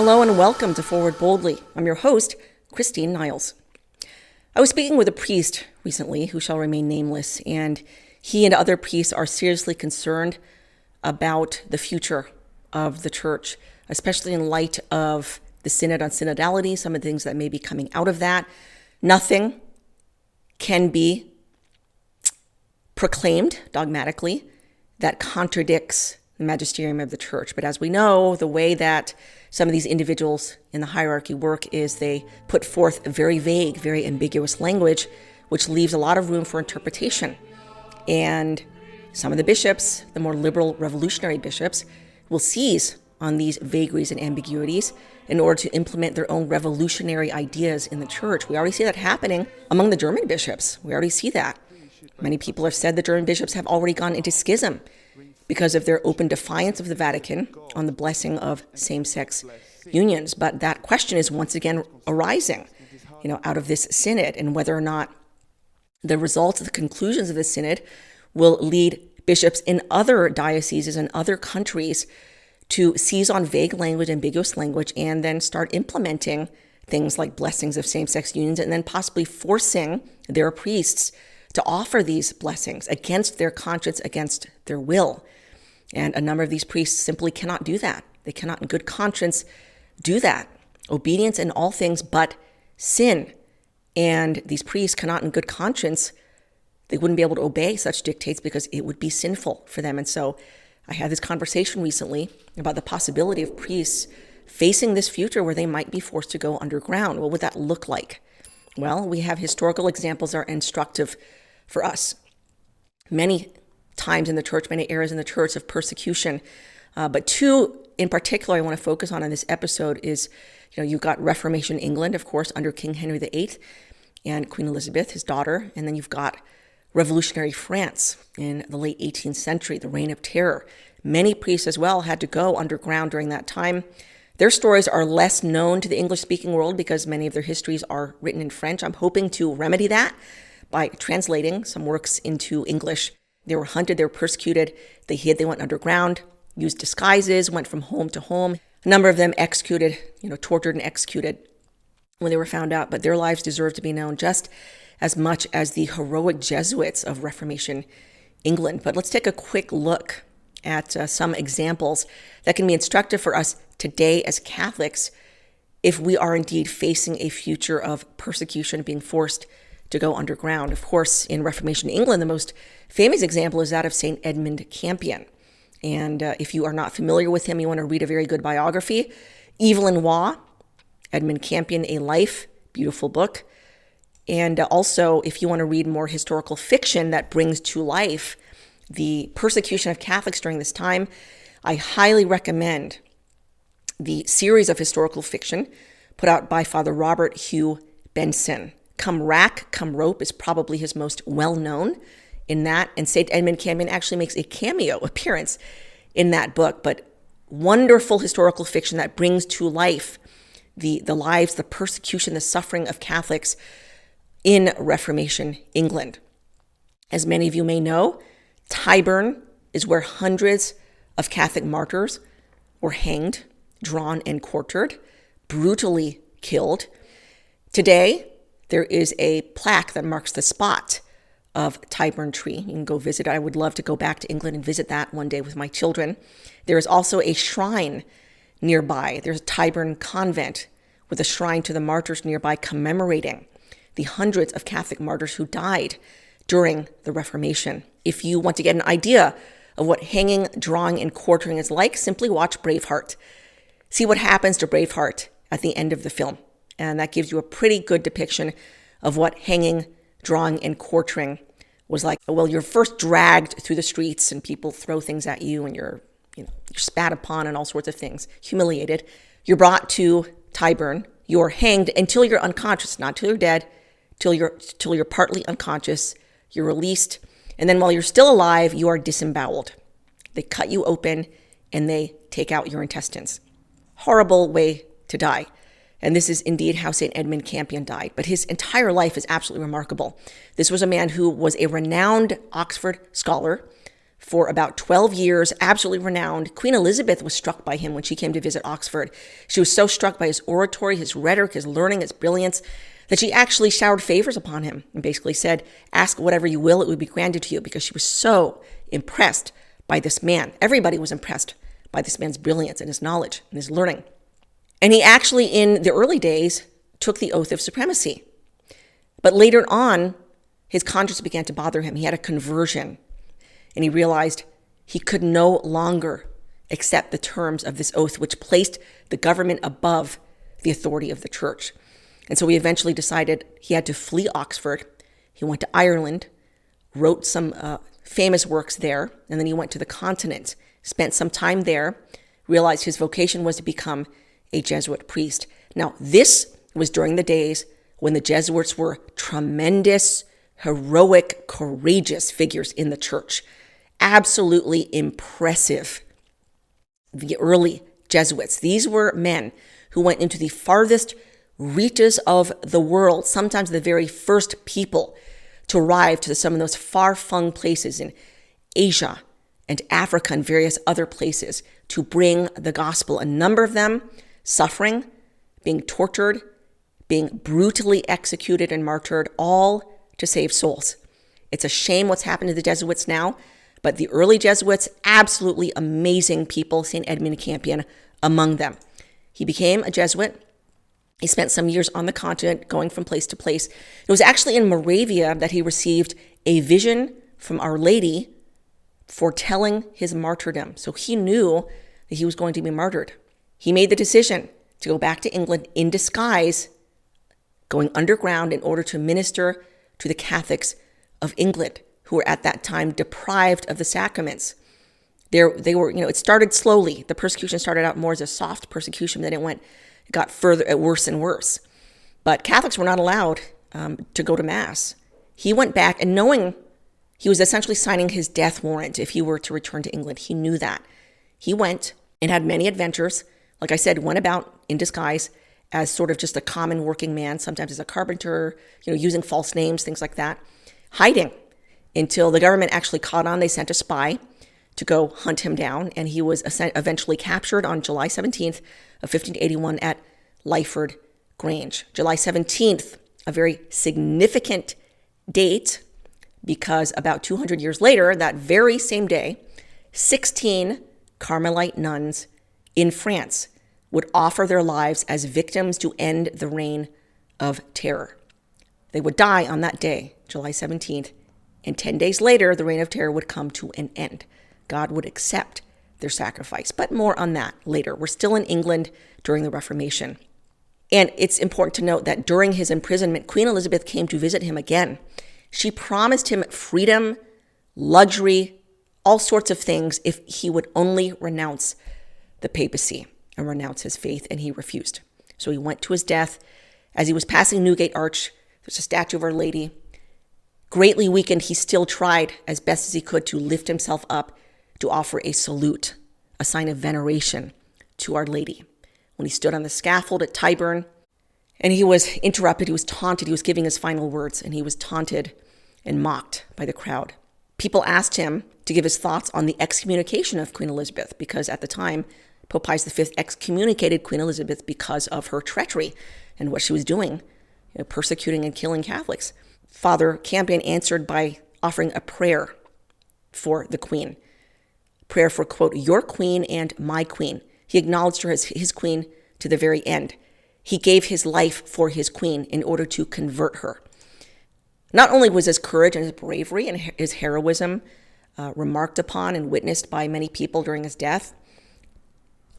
Hello and welcome to Forward Boldly. I'm your host, Christine Niles. I was speaking with a priest recently who shall remain nameless, and he and other priests are seriously concerned about the future of the church, especially in light of the Synod on Synodality, some of the things that may be coming out of that. Nothing can be proclaimed dogmatically that contradicts the magisterium of the church. But as we know, the way that some of these individuals in the hierarchy work is they put forth a very vague, very ambiguous language, which leaves a lot of room for interpretation. And some of the bishops, the more liberal revolutionary bishops, will seize on these vagaries and ambiguities in order to implement their own revolutionary ideas in the church. We already see that happening among the German bishops. We already see that. Many people have said the German bishops have already gone into schism because of their open defiance of the Vatican on the blessing of same-sex unions. But that question is once again arising, out of this synod, and whether or not the results of the conclusions of the synod will lead bishops in other dioceses and other countries to seize on vague language, ambiguous language, and then start implementing things like blessings of same-sex unions, and then possibly forcing their priests to offer these blessings against their conscience, against their will. And a number of these priests simply cannot do that. They cannot in good conscience do that. Obedience in all things but sin. And these priests cannot in good conscience, they wouldn't be able to obey such dictates because it would be sinful for them. And so I had this conversation recently about the possibility of priests facing this future where they might be forced to go underground. What would that look like? Well, we have historical examples that are instructive for us. Many times in the church, many eras in the church of persecution. But two in particular I want to focus on in this episode is, you've got Reformation England, of course, under King Henry VIII and Queen Elizabeth, his daughter. And then you've got revolutionary France in the late 18th century, the Reign of Terror. Many priests as well had to go underground during that time. Their stories are less known to the English-speaking world because many of their histories are written in French. I'm hoping to remedy that by translating some works into English. They were hunted, they were persecuted, they hid, they went underground, used disguises, went from home to home. A number of them executed, tortured and executed when they were found out, but their lives deserve to be known just as much as the heroic Jesuits of Reformation England. But let's take a quick look at some examples that can be instructive for us today as Catholics if we are indeed facing a future of persecution, being forced to go underground. Of course, in Reformation England, the most famous example is that of St. Edmund Campion. And if you are not familiar with him, you want to read a very good biography, Evil and Wa, Edmund Campion, A Life, beautiful book. And also, if you want to read more historical fiction that brings to life the persecution of Catholics during this time, I highly recommend the series of historical fiction put out by Father Robert Hugh Benson. Come Rack, Come Rope is probably his most well-known in that. And St. Edmund Campion actually makes a cameo appearance in that book. But wonderful historical fiction that brings to life the lives, the persecution, the suffering of Catholics in Reformation England. As many of you may know, Tyburn is where hundreds of Catholic martyrs were hanged, drawn, and quartered, brutally killed. Today, there is a plaque that marks the spot of Tyburn Tree. You can go visit. I would love to go back to England and visit that one day with my children. There is also a shrine nearby. There's a Tyburn convent with a shrine to the martyrs nearby commemorating the hundreds of Catholic martyrs who died during the Reformation. If you want to get an idea of what hanging, drawing, and quartering is like, simply watch Braveheart. See what happens to Braveheart at the end of the film. And that gives you a pretty good depiction of what hanging, drawing, and quartering was like. Well, you're first dragged through the streets and people throw things at you and you're spat upon and all sorts of things, humiliated. You're brought to Tyburn. You're hanged until you're unconscious, not till you're dead, till you're partly unconscious. You're released. And then while you're still alive, you are disemboweled. They cut you open and they take out your intestines. Horrible way to die. And this is indeed how St. Edmund Campion died. But his entire life is absolutely remarkable. This was a man who was a renowned Oxford scholar, for about 12 years, absolutely renowned. Queen Elizabeth was struck by him when she came to visit Oxford. She was so struck by his oratory, his rhetoric, his learning, his brilliance, that she actually showered favors upon him and basically said, ask whatever you will, it would be granted to you, because she was so impressed by this man. Everybody was impressed by this man's brilliance and his knowledge and his learning. And he actually, in the early days, took the oath of supremacy. But later on, his conscience began to bother him. He had a conversion, and he realized he could no longer accept the terms of this oath, which placed the government above the authority of the church. And so he eventually decided he had to flee Oxford. He went to Ireland, wrote some famous works there, and then he went to the continent, spent some time there, realized his vocation was to become a Jesuit priest. Now, this was during the days when the Jesuits were tremendous, heroic, courageous figures in the church. Absolutely impressive. The early Jesuits, these were men who went into the farthest reaches of the world, sometimes the very first people to arrive to some of those far-flung places in Asia and Africa and various other places to bring the gospel. A number of them suffering, being tortured, being brutally executed and martyred, all to save souls. It's a shame what's happened to the Jesuits now, but the early Jesuits, absolutely amazing people, St. Edmund Campion among them. He became a Jesuit. He spent some years on the continent, going from place to place. It was actually in Moravia that he received a vision from Our Lady foretelling his martyrdom. So he knew that he was going to be martyred. He made the decision to go back to England in disguise, going underground in order to minister to the Catholics of England, who were at that time deprived of the sacraments. They were, it started slowly. The persecution started out more as a soft persecution, then it got worse and worse. But Catholics were not allowed to go to Mass. He went back, and knowing he was essentially signing his death warrant if he were to return to England, he knew that. He went and had many adventures. Like I said, went about in disguise as sort of just a common working man, sometimes as a carpenter, using false names, things like that, hiding until the government actually caught on. They sent a spy to go hunt him down, and he was eventually captured on July 17th of 1581 at Lyford Grange. July 17th, a very significant date, because about 200 years later, that very same day, 16 Carmelite nuns in France would offer their lives as victims to end the reign of terror. They would die on that day, July 17th, and 10 days later, the reign of terror would come to an end. God would accept their sacrifice, but more on that later. We're still in England during the Reformation. And it's important to note that during his imprisonment, Queen Elizabeth came to visit him again. She promised him freedom, luxury, all sorts of things if he would only renounce the papacy and renounce his faith, and he refused. So he went to his death. As he was passing Newgate Arch, there's a statue of Our Lady. Greatly weakened, he still tried as best as he could to lift himself up to offer a salute, a sign of veneration to Our Lady. When he stood on the scaffold at Tyburn, and he was interrupted, he was taunted, he was giving his final words, and he was taunted and mocked by the crowd. People asked him to give his thoughts on the excommunication of Queen Elizabeth, because at the time, Pope Pius V excommunicated Queen Elizabeth because of her treachery and what she was doing, persecuting and killing Catholics. Father Campion answered by offering a prayer for the Queen. Prayer for, quote, your Queen and my Queen. He acknowledged her as his Queen to the very end. He gave his life for his Queen in order to convert her. Not only was his courage and his bravery and his heroism remarked upon and witnessed by many people during his death,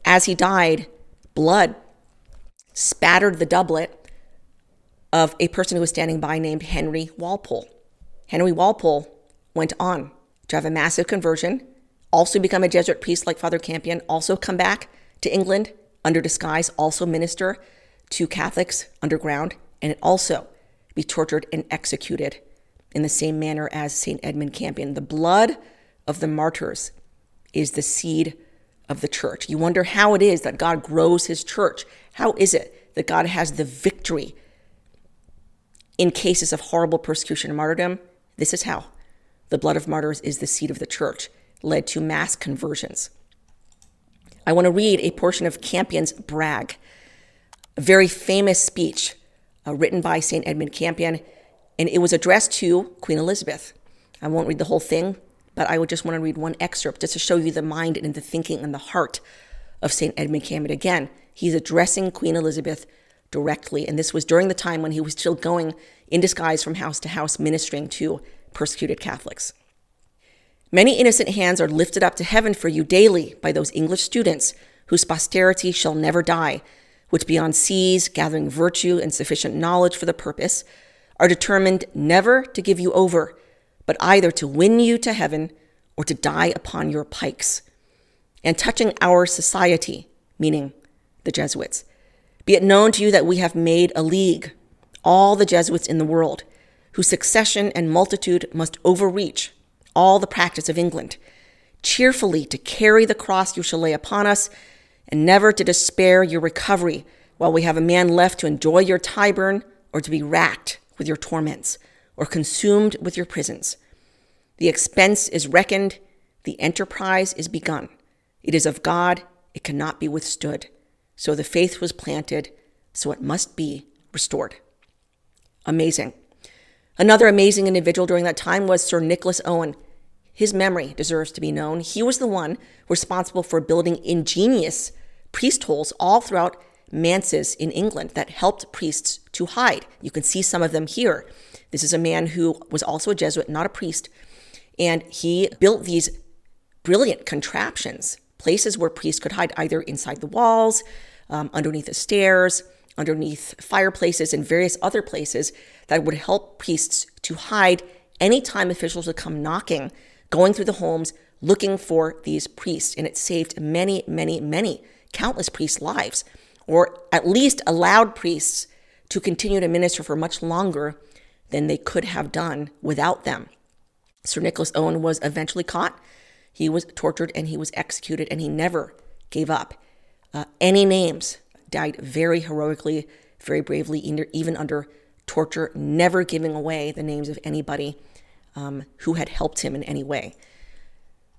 as he died, blood spattered the doublet of a person who was standing by named Henry Walpole. Henry Walpole went on to have a massive conversion, also become a Jesuit priest like Father Campion, also come back to England under disguise, also minister to Catholics underground, and also be tortured and executed in the same manner as St. Edmund Campion. The blood of the martyrs is the seed of the church. You wonder how it is that God grows his church. How is it that God has the victory in cases of horrible persecution and martyrdom? This is how. The blood of martyrs is the seed of the church. led to mass conversions. I want to read a portion of Campion's Brag, a very famous speech written by St. Edmund Campion, and it was addressed to Queen Elizabeth. I won't read the whole thing, but I would just want to read one excerpt just to show you the mind and the thinking and the heart of St. Edmund Campion. Again, he's addressing Queen Elizabeth directly, and this was during the time when he was still going in disguise from house to house ministering to persecuted Catholics. Many innocent hands are lifted up to heaven for you daily by those English students whose posterity shall never die, which beyond seas, gathering virtue and sufficient knowledge for the purpose, are determined never to give you over, but either to win you to heaven or to die upon your pikes. And touching our society, meaning the Jesuits, be it known to you that we have made a league, all the Jesuits in the world, whose succession and multitude must overreach all the practice of England, cheerfully to carry the cross you shall lay upon us, and never to despair your recovery while we have a man left to enjoy your Tyburn or to be racked with your torments or consumed with your prisons. The expense is reckoned, the enterprise is begun. It is of God, it cannot be withstood. So the faith was planted, so it must be restored. Amazing. Another amazing individual during that time was Sir Nicholas Owen. His memory deserves to be known. He was the one responsible for building ingenious priest holes all throughout manses in England that helped priests to hide. You can see some of them here. This is a man who was also a Jesuit, not a priest, and he built these brilliant contraptions, places where priests could hide either inside the walls, underneath the stairs, underneath fireplaces, and various other places that would help priests to hide anytime officials would come knocking, going through the homes, looking for these priests. And it saved many, many, many, countless priests' lives, or at least allowed priests to continue to minister for much longer than they could have done without them. Sir Nicholas Owen was eventually caught. He was tortured and he was executed, and he never gave up. Any names, died very heroically, very bravely, even under torture, never giving away the names of anybody who had helped him in any way.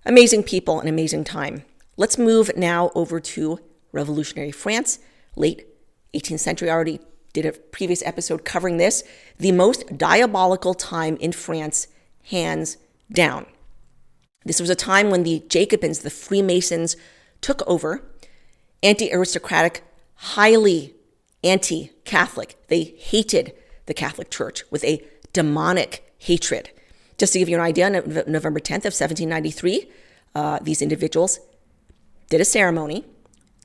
Amazing people, an amazing time. Let's move now over to revolutionary France, late 18th century. I already did a previous episode covering this. The most diabolical time in France, hands down. This was a time when the Jacobins, the Freemasons, took over, anti-aristocratic, highly anti-Catholic. They hated the Catholic Church with a demonic hatred. Just to give you an idea, on November 10th of 1793, these individuals did a ceremony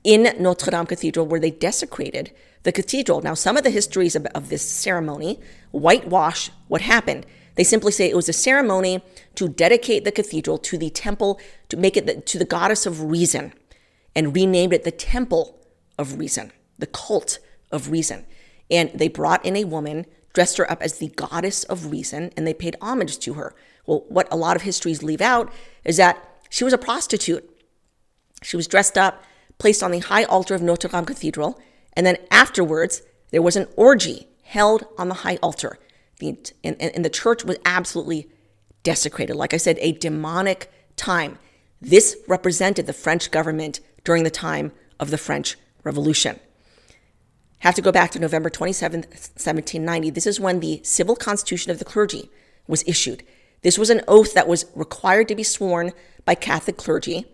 in Notre Dame Cathedral where they desecrated the cathedral. Now, some of the histories of this ceremony whitewash what happened. They simply say it was a ceremony to dedicate the cathedral to the temple, to make it to the goddess of reason, and renamed it the Temple of Reason, the cult of reason. And they brought in a woman, dressed her up as the goddess of reason, and they paid homage to her. Well, what a lot of histories leave out is that she was a prostitute. She was dressed up, placed on the high altar of Notre Dame Cathedral, and then afterwards, there was an orgy held on the high altar. And the church was absolutely desecrated. Like I said, a demonic time. This represented the French government during the time of the French Revolution. Have to go back to November 27th, 1790. This is when the Civil Constitution of the Clergy was issued. This was an oath that was required to be sworn by Catholic clergy,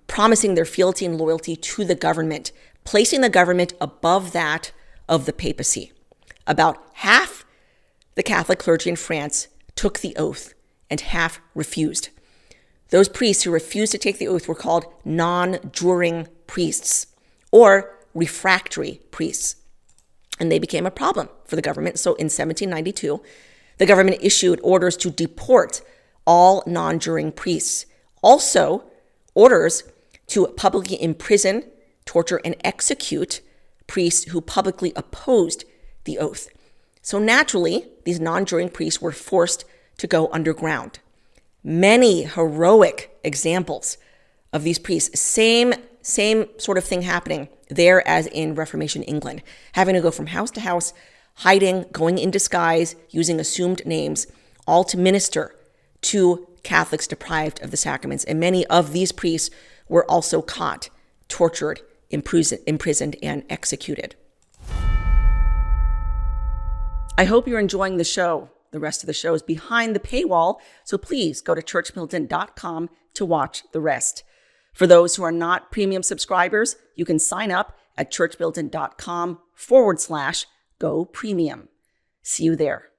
promising their fealty and loyalty to the government, placing the government above that of the papacy. About half the Catholic clergy in France took the oath and half refused. Those priests who refused to take the oath were called non-juring priests or refractory priests. And they became a problem for the government. So in 1792, the government issued orders to deport all non-juring priests. Also, orders to publicly imprison, torture, and execute priests who publicly opposed the oath. So naturally, these non-juring priests were forced to go underground. Many heroic examples of these priests, same sort of thing happening there as in Reformation England, having to go from house to house, hiding, going in disguise, using assumed names, all to minister to Catholics deprived of the sacraments. And many of these priests were also caught, tortured, imprisoned, and executed. I hope you're enjoying the show. The rest of the show is behind the paywall, so please go to churchmilitant.com to watch the rest. For those who are not premium subscribers, you can sign up at churchmilitant.com/go premium. See you there.